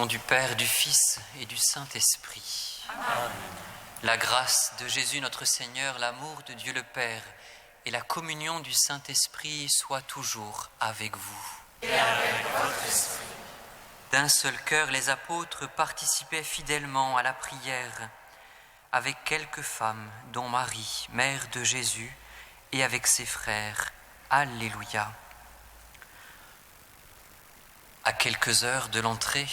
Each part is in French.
nom du Père, du Fils et du Saint-Esprit. Amen. La grâce de Jésus notre Seigneur, l'amour de Dieu le Père et la communion du Saint-Esprit soient toujours avec vous. Et avec votre esprit. D'un seul cœur, les apôtres participaient fidèlement à la prière avec quelques femmes, dont Marie, mère de Jésus, et avec ses frères. Alléluia. À quelques heures de l'entrée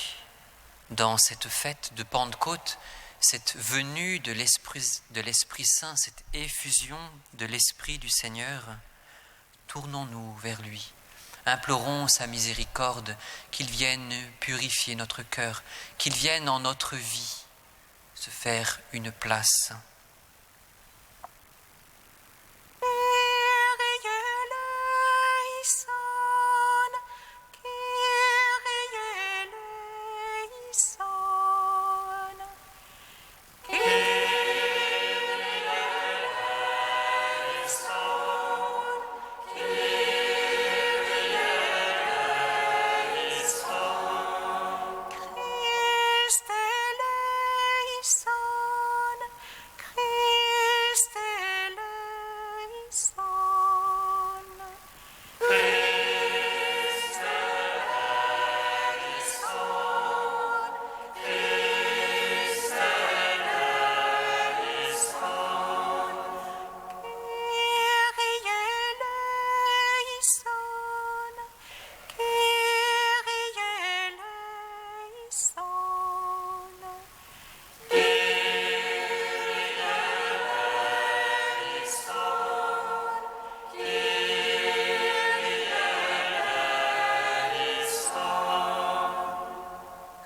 dans cette fête de Pentecôte, cette venue de l'Esprit Saint, cette effusion de l'Esprit du Seigneur, tournons-nous vers lui. Implorons sa miséricorde, qu'il vienne purifier notre cœur, qu'il vienne en notre vie se faire une place.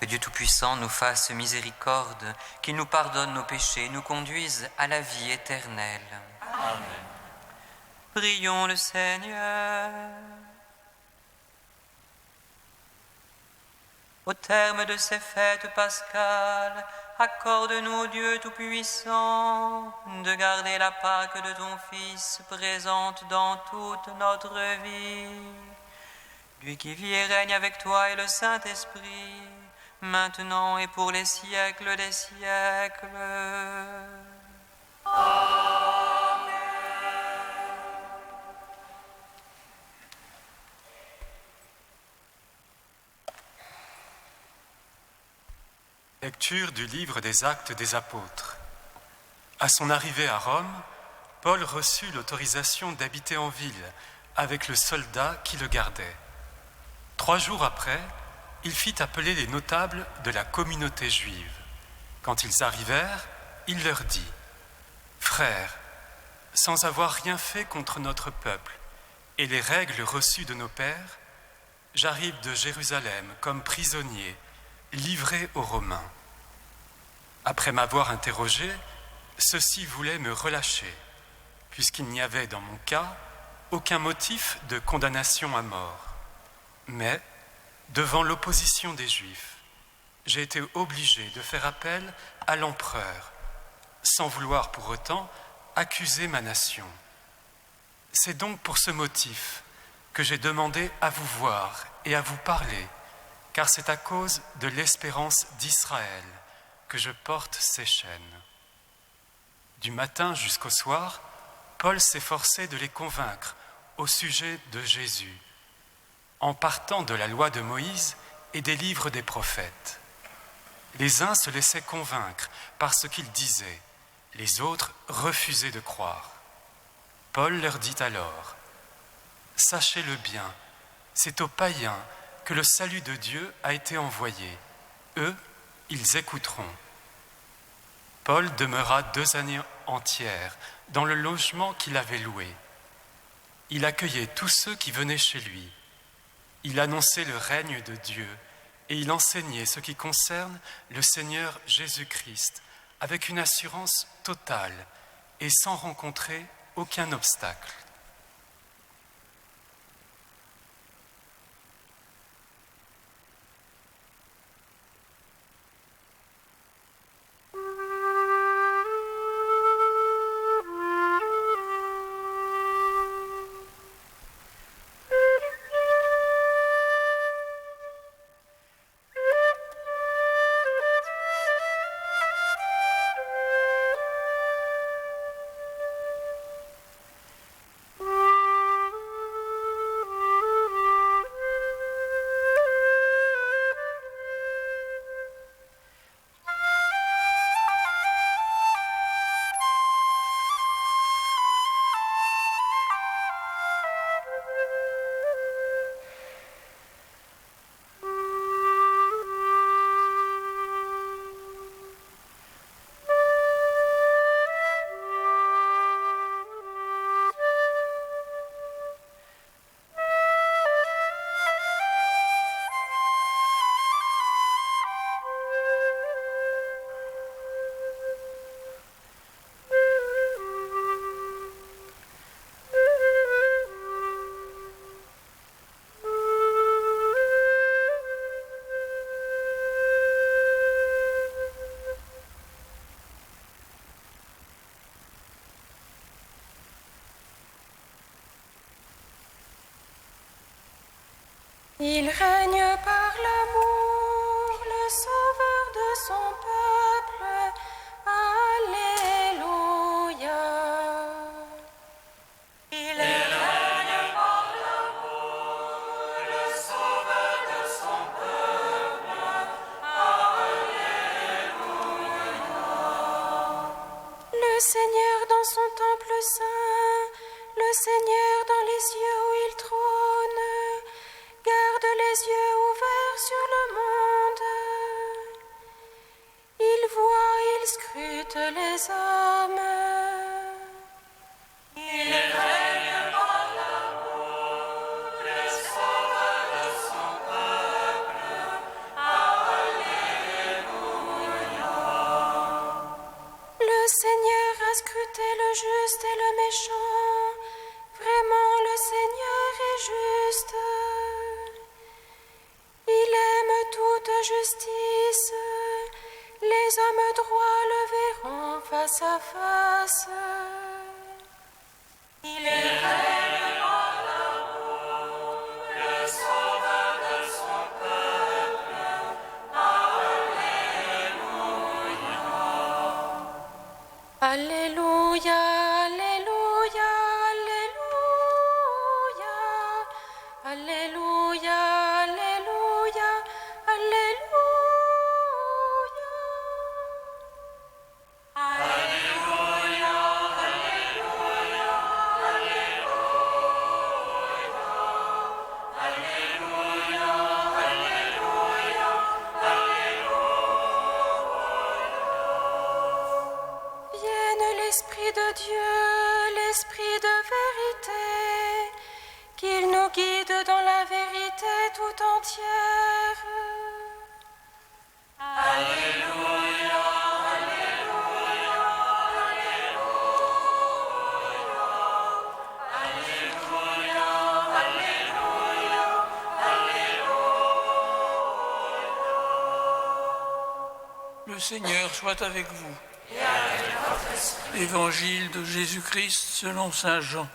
Que Dieu Tout-Puissant nous fasse miséricorde, qu'il nous pardonne nos péchés, nous conduise à la vie éternelle. Amen. Prions le Seigneur. Au terme de ces fêtes pascales, accorde-nous, Dieu Tout-Puissant, de garder la Pâque de ton Fils présente dans toute notre vie. Lui qui vit et règne avec toi et le Saint-Esprit, maintenant et pour les siècles des siècles. Amen. Lecture du livre des Actes des Apôtres. À son arrivée à Rome, Paul reçut l'autorisation d'habiter en ville avec le soldat qui le gardait. 3 jours après, il fit appeler les notables de la communauté juive. Quand ils arrivèrent, il leur dit : « Frères, sans avoir rien fait contre notre peuple et les règles reçues de nos pères, j'arrive de Jérusalem comme prisonnier, livré aux Romains. Après m'avoir interrogé, ceux-ci voulaient me relâcher, puisqu'il n'y avait dans mon cas aucun motif de condamnation à mort. Mais, devant l'opposition des Juifs, j'ai été obligé de faire appel à l'empereur, sans vouloir pour autant accuser ma nation. C'est donc pour ce motif que j'ai demandé à vous voir et à vous parler, car c'est à cause de l'espérance d'Israël que je porte ces chaînes. » Du matin jusqu'au soir, Paul s'efforçait de les convaincre au sujet de Jésus, en partant de la loi de Moïse et des livres des prophètes. Les uns se laissaient convaincre par ce qu'ils disaient, les autres refusaient de croire. Paul leur dit alors : « Sachez-le bien, c'est aux païens que le salut de Dieu a été envoyé. Eux, ils écouteront. » Paul demeura 2 années entières dans le logement qu'il avait loué. Il accueillait tous ceux qui venaient chez lui. Il annonçait le règne de Dieu et il enseignait ce qui concerne le Seigneur Jésus-Christ avec une assurance totale et sans rencontrer aucun obstacle. Il règne par l'amour, le sauveur de son peuple. Alléluia. Il règne par l'amour, le sauveur de son peuple. Alléluia. Le Seigneur dans son temple saint, le Seigneur dans les cieux où il trône, garde les yeux ouverts sur le monde. Il voit, il scrute les hommes. Il règne par l'amour, le sauveur de son peuple. Alléluia. Le Seigneur a scruté le juste et le méchant. Vraiment, le Seigneur est juste. Il aime toute justice. Les hommes droits le verront face à face. Il règne par l'amour, le sauveur de son peuple. Alléluia. Alléluia, Alléluia, Alléluia. Alléluia, Alléluia, Alléluia. Vienne l'Esprit de Dieu, l'Esprit de vérité, qu'il nous guide dans la vérité tout entière. Le Seigneur soit avec vous. Évangile de Jésus-Christ selon saint Jean.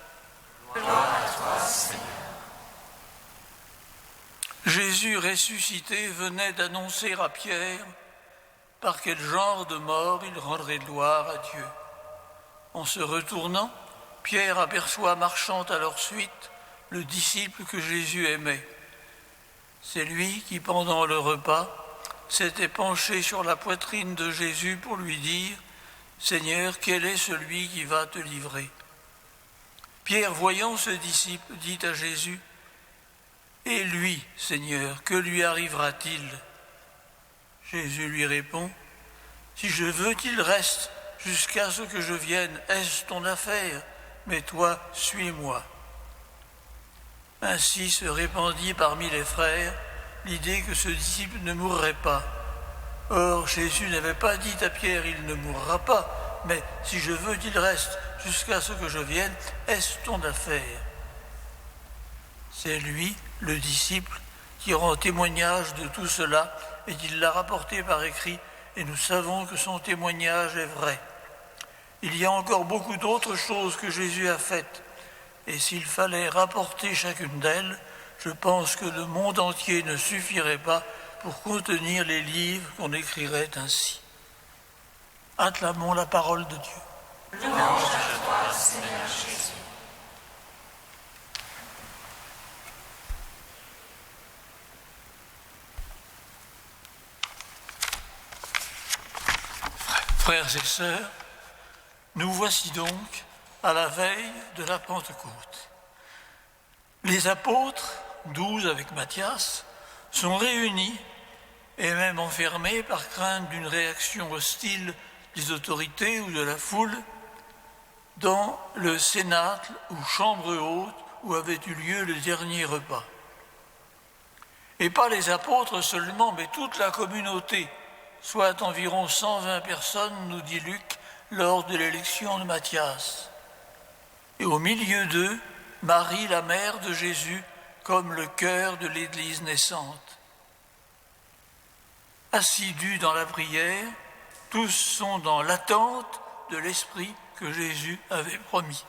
Jésus ressuscité venait d'annoncer à Pierre par quel genre de mort il rendrait gloire à Dieu. En se retournant, Pierre aperçoit marchant à leur suite le disciple que Jésus aimait. C'est lui qui, pendant le repas, s'était penché sur la poitrine de Jésus pour lui dire « Seigneur, quel est celui qui va te livrer ?» Pierre, voyant ce disciple, dit à Jésus « Et lui, Seigneur, que lui arrivera-t-il » Jésus lui répond « Si je veux qu'il reste jusqu'à ce que je vienne, est-ce ton affaire? Mais toi, suis-moi. » Ainsi se répandit parmi les frères l'idée que ce disciple ne mourrait pas. Or, Jésus n'avait pas dit à Pierre « Il ne mourra pas », mais « Si je veux qu'il reste jusqu'à ce que je vienne, est-ce ton affaire ?» C'est lui, le disciple, qui rend témoignage de tout cela et qui l'a rapporté par écrit, et nous savons que son témoignage est vrai. Il y a encore beaucoup d'autres choses que Jésus a faites, et s'il fallait rapporter chacune d'elles, je pense que le monde entier ne suffirait pas pour contenir les livres qu'on écrirait ainsi. Acclamons la parole de Dieu. Louange à toi, Seigneur Jésus. Frères et sœurs, nous voici donc à la veille de la Pentecôte. Les apôtres, 12 avec Matthias, sont réunis et même enfermés par crainte d'une réaction hostile des autorités ou de la foule dans le cénacle ou chambre haute où avait eu lieu le dernier repas. Et pas les apôtres seulement, mais toute la communauté, soit environ 120 personnes, nous dit Luc, lors de l'élection de Matthias. Et au milieu d'eux, Marie, la mère de Jésus, comme le cœur de l'Église naissante. Assidus dans la prière, tous sont dans l'attente de l'Esprit que Jésus avait promis.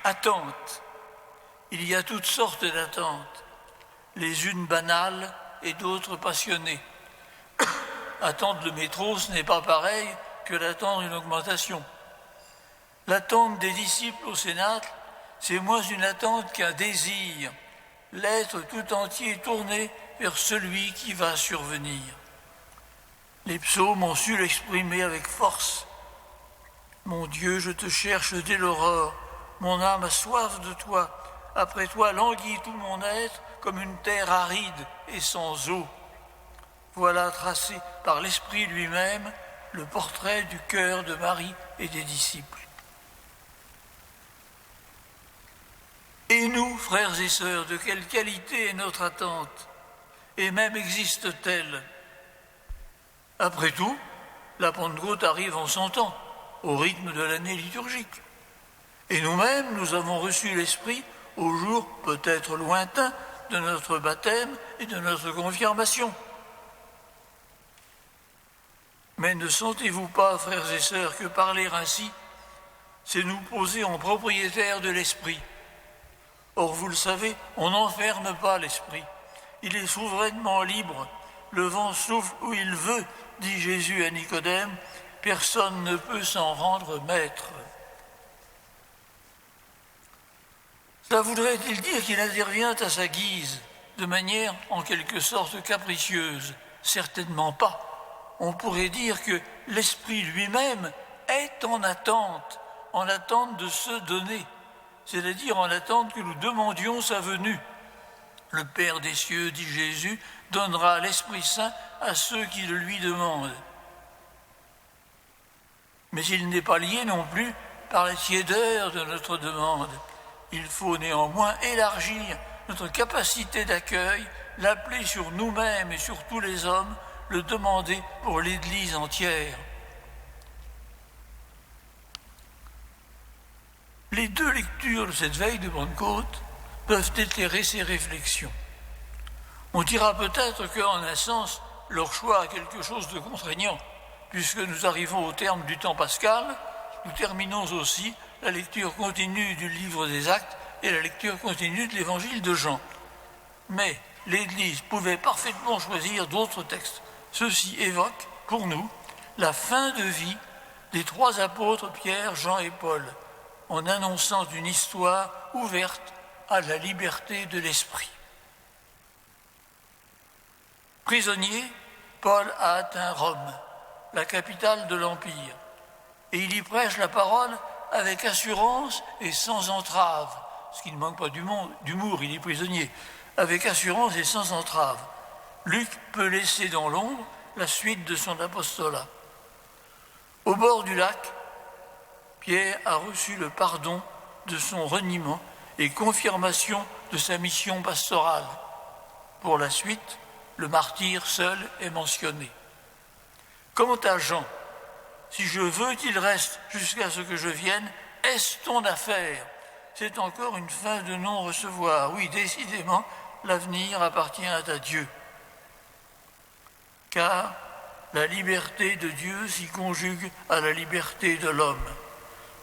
Attente Il y a toutes sortes d'attentes, les unes banales et d'autres passionnées. Attendre le métro, ce n'est pas pareil que d'attendre une augmentation. L'attente des disciples au Cénacle, c'est moins une attente qu'un désir, l'être tout entier tourné vers celui qui va survenir. Les psaumes ont su l'exprimer avec force. Mon Dieu, je te cherche dès l'aurore, mon âme a soif de toi. Après toi languit tout mon être comme une terre aride et sans eau. Voilà tracé par l'Esprit lui-même le portrait du cœur de Marie et des disciples. Et nous, frères et sœurs, de quelle qualité est notre attente? Et même existe-t-elle? Après tout, la Pentecôte arrive en son temps, au rythme de l'année liturgique. Et nous-mêmes, nous avons reçu l'Esprit au jour peut-être lointain de notre baptême et de notre confirmation. Mais ne sentez-vous pas, frères et sœurs, que parler ainsi, c'est nous poser en propriétaire de l'Esprit? Or, vous le savez, on n'enferme pas l'Esprit. Il est souverainement libre. Le vent souffle où il veut, dit Jésus à Nicodème. Personne ne peut s'en rendre maître. Cela voudrait-il dire qu'il intervient à sa guise, de manière en quelque sorte capricieuse? Certainement pas. On pourrait dire que l'Esprit lui-même est en attente de se donner, c'est-à-dire en attente que nous demandions sa venue. Le Père des cieux, dit Jésus, donnera l'Esprit Saint à ceux qui le lui demandent. Mais il n'est pas lié non plus par la tiédeur de notre demande. Il faut néanmoins élargir notre capacité d'accueil, l'appeler sur nous-mêmes et sur tous les hommes, le demander pour l'Église entière. Les deux lectures de cette veille de Pentecôte peuvent éclairer ces réflexions. On dira peut-être qu'en un sens, leur choix a quelque chose de contraignant, puisque nous arrivons au terme du temps pascal, nous terminons aussi la lecture continue du livre des Actes et la lecture continue de l'évangile de Jean. Mais l'Église pouvait parfaitement choisir d'autres textes. Ceci évoque, pour nous, la fin de vie des trois apôtres Pierre, Jean et Paul, en annonçant une histoire ouverte à la liberté de l'esprit. Prisonnier, Paul a atteint Rome, la capitale de l'Empire, et il y prêche la parole avec assurance et sans entrave, ce qui ne manque pas d'humour, il est prisonnier, avec assurance et sans entrave. Luc peut laisser dans l'ombre la suite de son apostolat. Au bord du lac, Pierre a reçu le pardon de son reniement et confirmation de sa mission pastorale. Pour la suite, le martyr seul est mentionné. Quant à Jean, si je veux qu'il reste jusqu'à ce que je vienne, est-ce ton affaire? C'est encore une fin de non-recevoir. Oui, décidément, l'avenir appartient à Dieu. Car la liberté de Dieu s'y conjugue à la liberté de l'homme.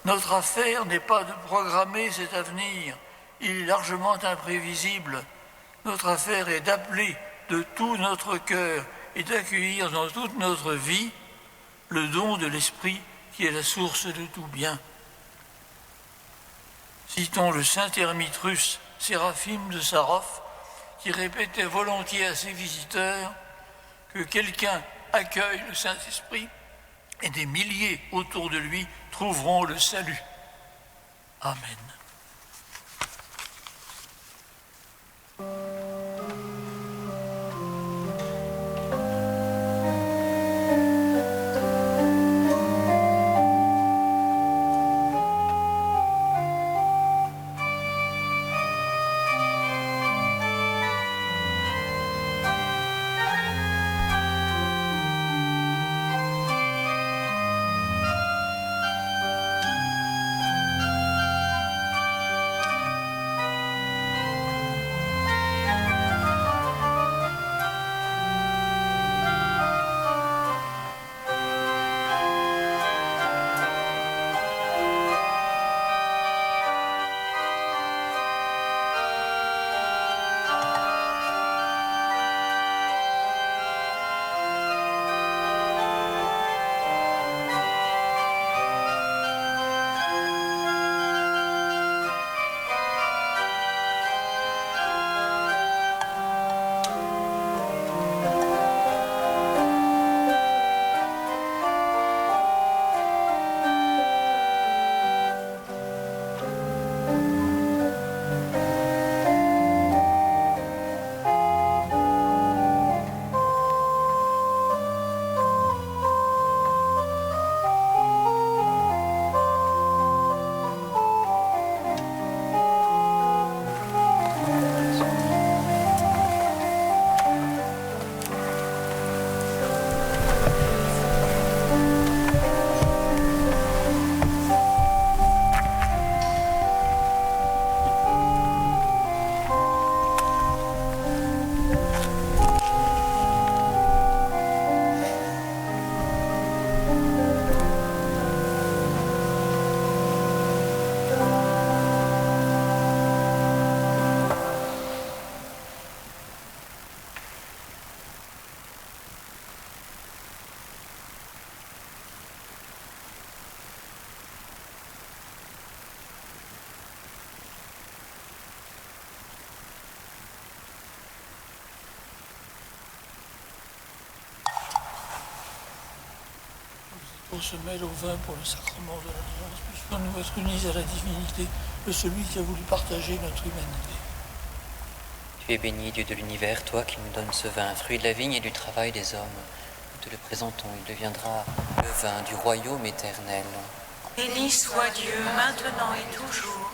Notre affaire n'est pas de programmer cet avenir, il est largement imprévisible. Notre affaire est d'appeler de tout notre cœur et d'accueillir dans toute notre vie le don de l'Esprit qui est la source de tout bien. Citons le saint ermite russe Séraphim de Sarov, qui répétait volontiers à ses visiteurs que quelqu'un accueille le Saint-Esprit et des milliers autour de lui trouveront le salut. Amen. pour se mêle au vin pour le sacrement de l'alliance, puisqu'on nous être unis à la divinité de celui qui a voulu partager notre humanité. Tu es béni, Dieu de l'univers, toi qui nous donnes ce vin, fruit de la vigne et du travail des hommes. Nous te le présentons, il deviendra le vin du royaume éternel. Béni soit Dieu, maintenant et toujours.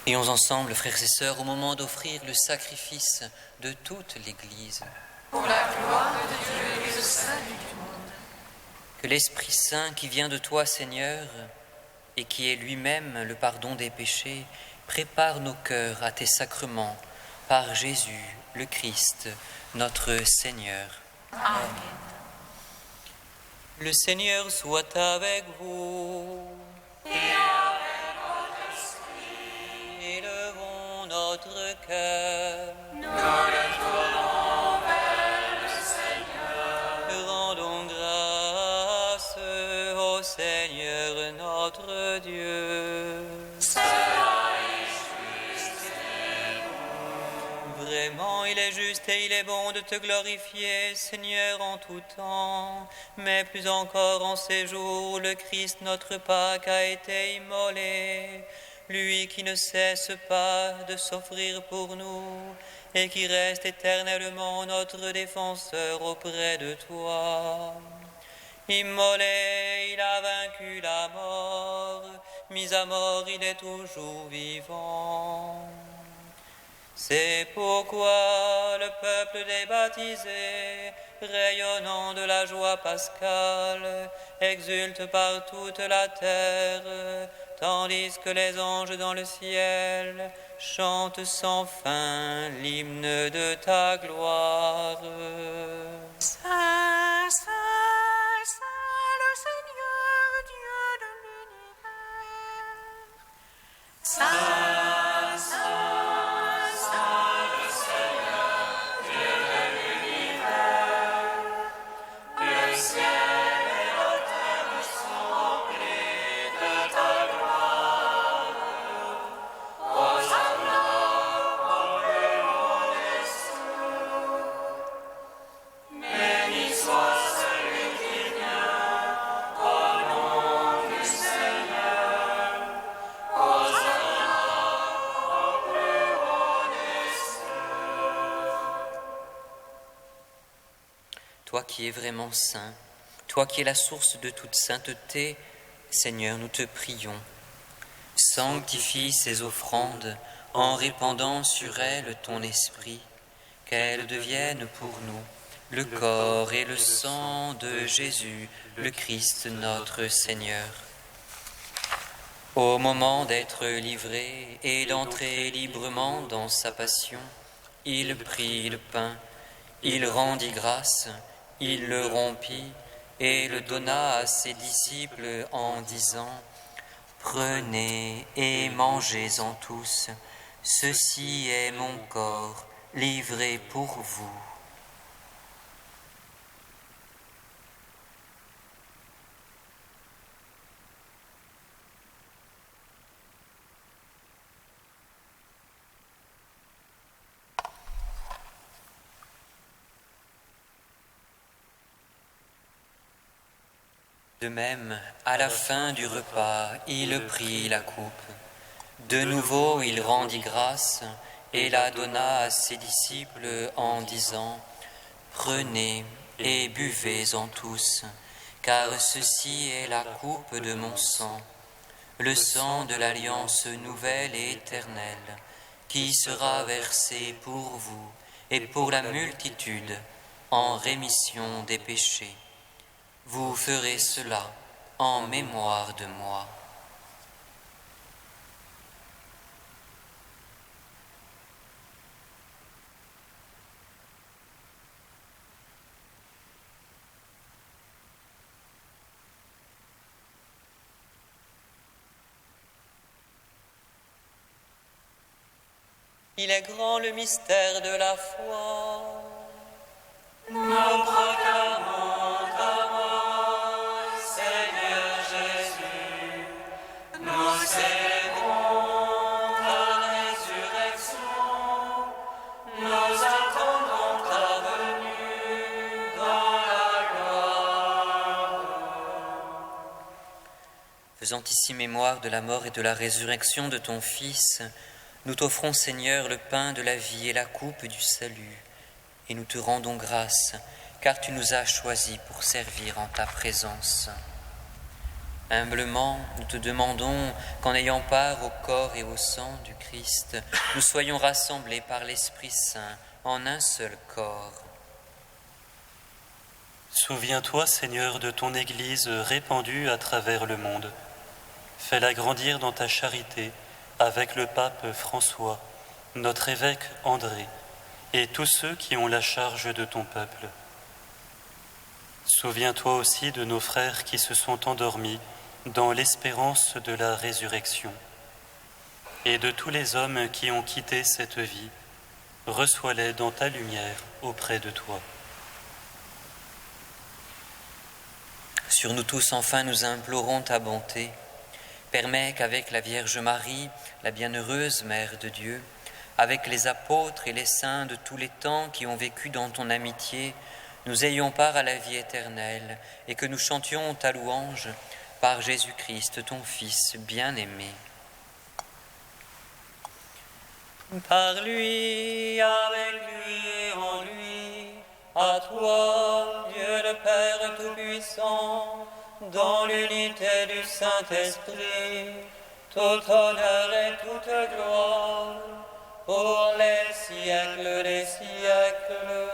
Prions ensemble, frères et sœurs, au moment d'offrir le sacrifice de toute l'Église. Pour la gloire de Dieu et le salut du monde. Que l'Esprit Saint qui vient de toi, Seigneur, et qui est lui-même le pardon des péchés, prépare nos cœurs à tes sacrements, par Jésus, le Christ, notre Seigneur. Amen. Le Seigneur soit avec vous. Élevons notre cœur. Nous le tournons vers le Seigneur. Rendons grâce au Seigneur notre Dieu. Cela est juste et bon. Vraiment, il est juste et il est bon de te glorifier, Seigneur, en tout temps, mais plus encore en ces jours où le Christ, notre Pâque, a été immolé. Lui qui ne cesse pas de s'offrir pour nous et qui reste éternellement notre défenseur auprès de toi. Immolé, il a vaincu la mort, mis à mort, il est toujours vivant. C'est pourquoi le peuple des baptisés, rayonnant de la joie pascale, exulte par toute la terre, tandis que les anges dans le ciel chantent sans fin l'hymne de ta gloire. Saint, Saint, Saint, le Seigneur, Dieu de l'univers. Saint, Saint, Saint, le Seigneur, Dieu de l'univers. Le ciel et la terre sont remplis de ta gloire. Hosanna au plus haut des cieux. Béni soit celui qui vient au nom du Seigneur. Hosanna au plus haut des cieux. Toi qui es vraiment saint, toi qui es la source de toute sainteté, Seigneur, nous te prions. Sanctifie ces offrandes en répandant sur elles ton esprit, qu'elles deviennent pour nous le corps et le sang de Jésus, le Christ notre Seigneur. Au moment d'être livré et d'entrer librement dans sa passion, il prit le pain, il rendit grâce, il le rompit et le donna à ses disciples en disant : Prenez et mangez-en tous, ceci est mon corps livré pour vous. De même, à la fin du repas, il prit la coupe. De nouveau, il rendit grâce et la donna à ses disciples en disant : Prenez et buvez-en tous, car ceci est la coupe de mon sang, le sang de l'alliance nouvelle et éternelle, qui sera versé pour vous et pour la multitude en rémission des péchés. Vous ferez cela en mémoire de moi. Il est grand le mystère de la foi. Nous Faisant ici mémoire de la mort et de la résurrection de ton Fils, nous t'offrons, Seigneur, le pain de la vie et la coupe du salut, et nous te rendons grâce, car tu nous as choisis pour servir en ta présence. Humblement, nous te demandons qu'en ayant part au corps et au sang du Christ, nous soyons rassemblés par l'Esprit Saint en un seul corps. Souviens-toi, Seigneur, de ton Église répandue à travers le monde. Fais-la grandir dans ta charité avec le pape François, notre évêque André, et tous ceux qui ont la charge de ton peuple. Souviens-toi aussi de nos frères qui se sont endormis dans l'espérance de la résurrection, et de tous les hommes qui ont quitté cette vie. Reçois-les dans ta lumière auprès de toi. Sur nous tous, enfin, nous implorons ta bonté. Permets qu'avec la Vierge Marie, la bienheureuse Mère de Dieu, avec les apôtres et les saints de tous les temps qui ont vécu dans ton amitié, nous ayons part à la vie éternelle et que nous chantions ta louange par Jésus-Christ, ton Fils bien-aimé. Par lui, avec lui et en lui, à toi, Dieu le Père Tout-Puissant, dans l'unité du Saint-Esprit, tout honneur et toute gloire, pour les siècles des siècles.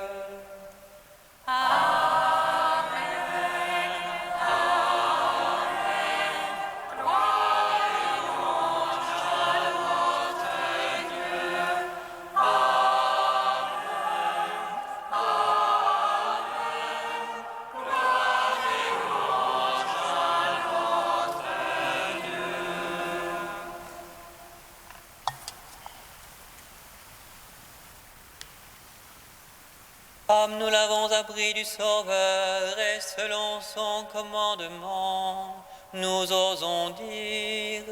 Comme nous l'avons appris du Sauveur et selon son commandement, nous osons dire: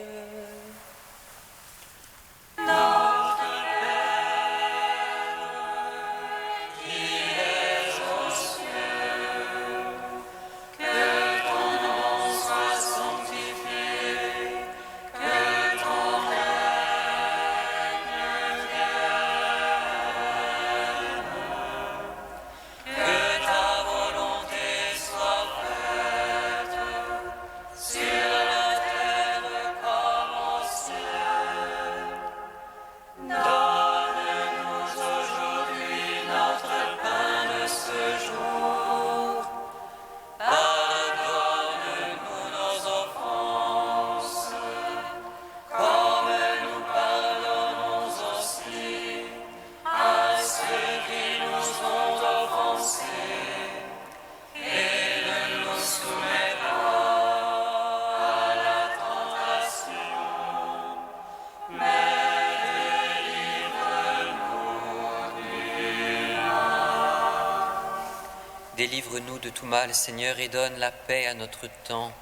Délivre-nous de tout mal, Seigneur, et donne la paix à notre temps.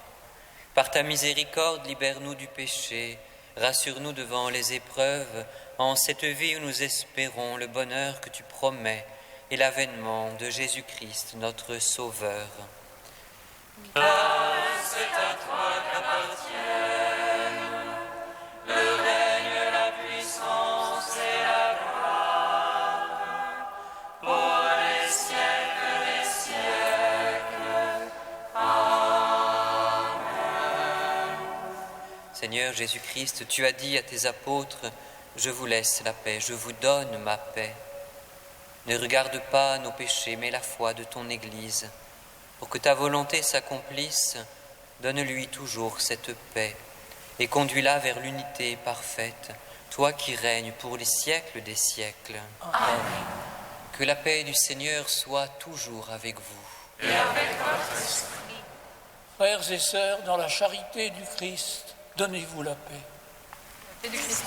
Par ta miséricorde, libère-nous du péché, rassure-nous devant les épreuves, en cette vie où nous espérons le bonheur que tu promets et l'avènement de Jésus-Christ, notre Sauveur. Car c'est à toi qu'appartiennent le règne, la puissance et la gloire, pour les siècles des siècles. Amen. Seigneur Jésus-Christ, tu as dit à tes apôtres: je vous laisse la paix, je vous donne ma paix. Ne regarde pas nos péchés, mais la foi de ton Église. Pour que ta volonté s'accomplisse, donne-lui toujours cette paix et conduis-la vers l'unité parfaite, toi qui règnes pour les siècles des siècles. Amen. Que la paix du Seigneur soit toujours avec vous. Et avec votre esprit. Frères et sœurs, dans la charité du Christ, donnez-vous la paix. La paix du Christ.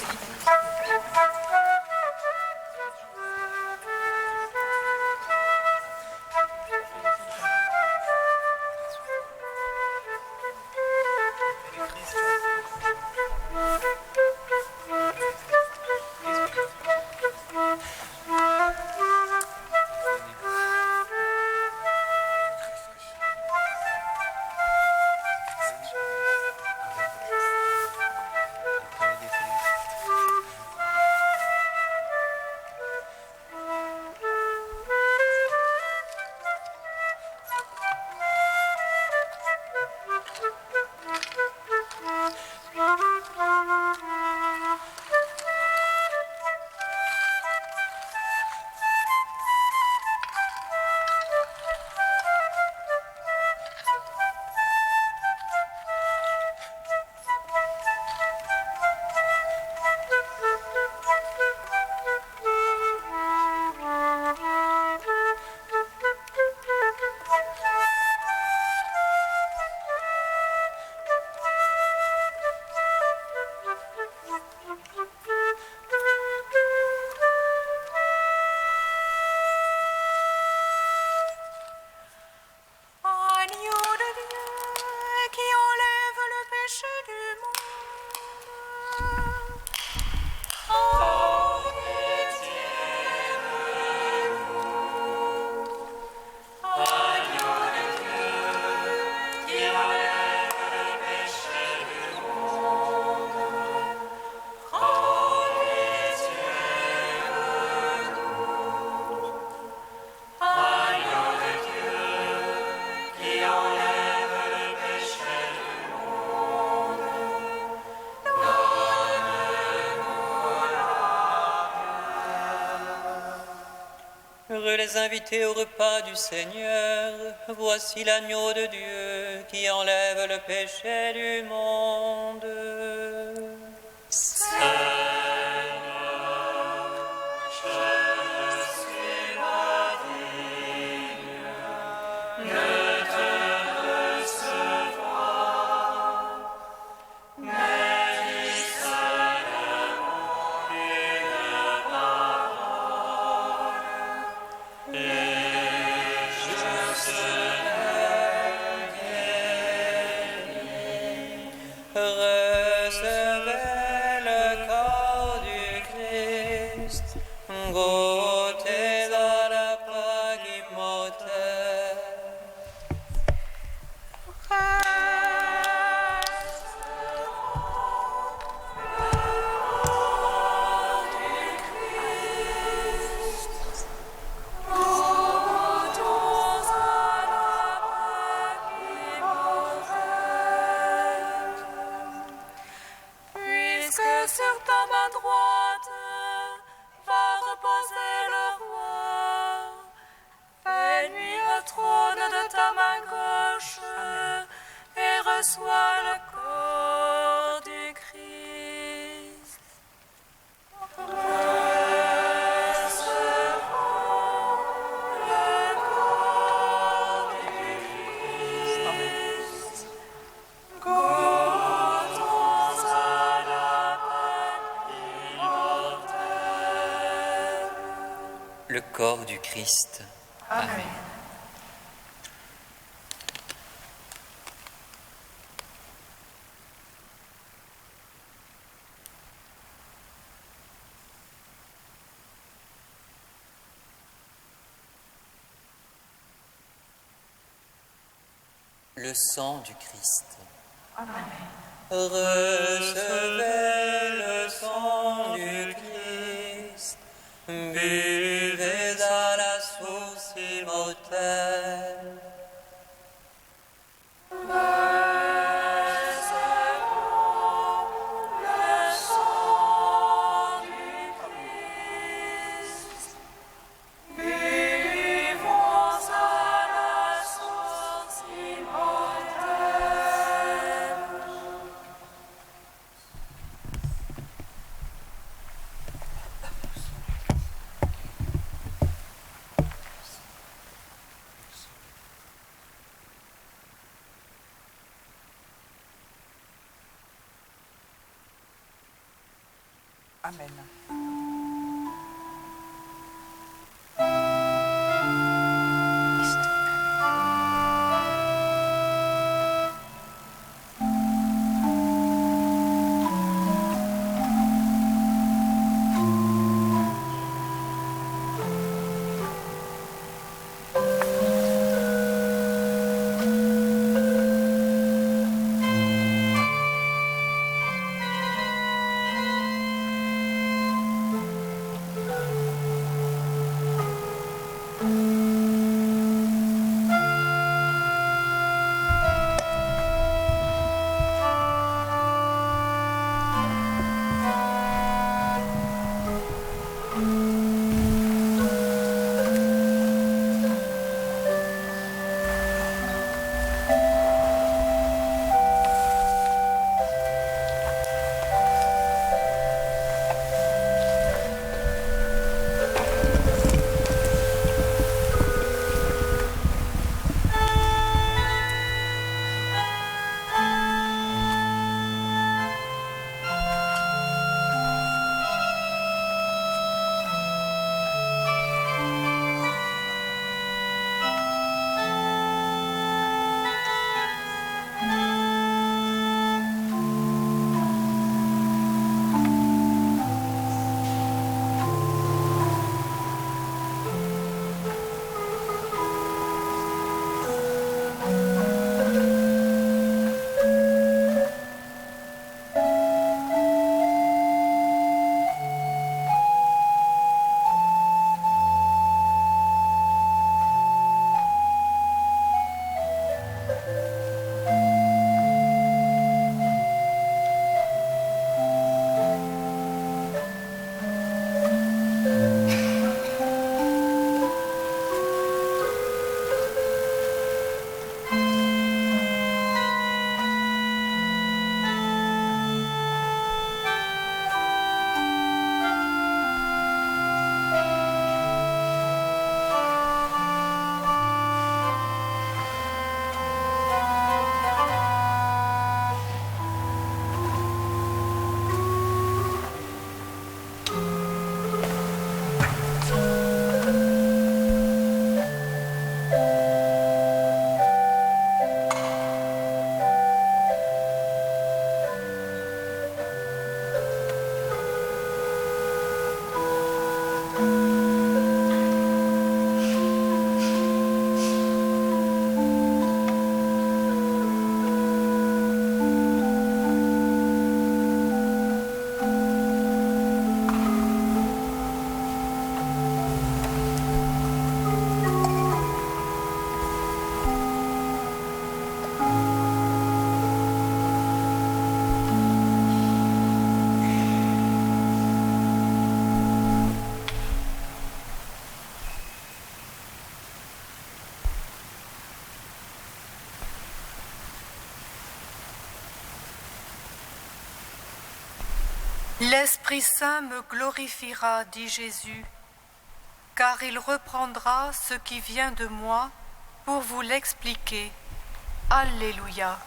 très invités au repas du Seigneur. Voici l'agneau de Dieu qui enlève le péché du monde. Recevez le corps du Christ, goûtez à la Pâque immortelle. Puisque sur ta main droite va reposer le roi, fais lui un trône de ta main gauche et reçois le corps du Christ. Recevons le corps du Christ. Goûtons à la Pâque immortelle. Le corps du Christ. Amen. Le sang du Christ. Amen. Recevez le sang du Christ, buvez à la source immortelle. Recevons le sang du Christ. Buvons à la source immortelle. Amen. L'Esprit Saint me glorifiera, dit Jésus, car il reprendra ce qui vient de moi pour vous l'expliquer. Alléluia.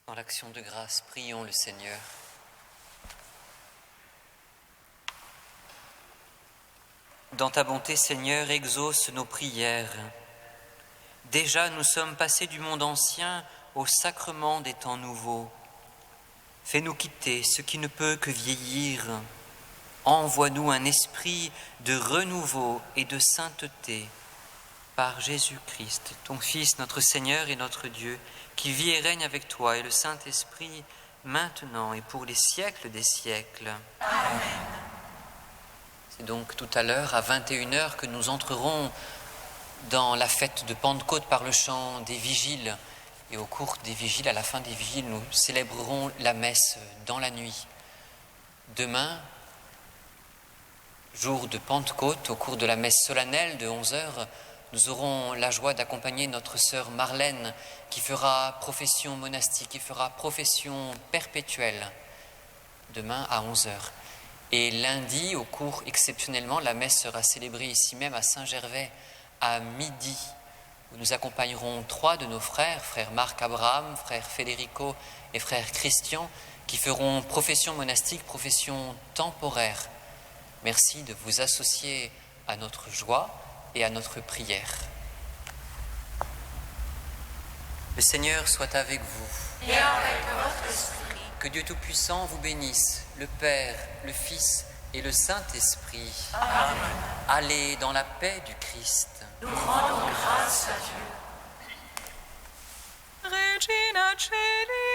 Dans l'action de grâce, prions le Seigneur. Dans ta bonté, Seigneur, exauce nos prières. Déjà, nous sommes passés du monde ancien au sacrement des temps nouveaux. Fais-nous quitter ce qui ne peut que vieillir. Envoie-nous un esprit de renouveau et de sainteté par Jésus-Christ, ton Fils, notre Seigneur et notre Dieu, qui vit et règne avec toi et le Saint-Esprit, maintenant et pour les siècles des siècles. Amen. C'est donc tout à l'heure, à 21h, que nous entrerons dans la fête de Pentecôte par le chant des vigiles. Et au cours des vigiles, à la fin des vigiles, nous célébrerons la messe dans la nuit. Demain, jour de Pentecôte, au cours de la messe solennelle de 11h, nous aurons la joie d'accompagner notre sœur Marlène qui fera profession monastique, qui fera profession perpétuelle demain à 11h. Et lundi, au cours exceptionnellement, la messe sera célébrée ici même à Saint-Gervais à midi, où nous accompagnerons 3 de nos frères, frère Marc Abraham, frère Federico et frère Christian, qui feront profession monastique, profession temporaire. Merci de vous associer à notre joie et à notre prière. Le Seigneur soit avec vous. Et avec votre esprit. Que Dieu Tout-Puissant vous bénisse, le Père, le Fils et le Saint-Esprit. Amen. Allez dans la paix du Christ. Nous rendons grâce à Dieu. Regina Celi.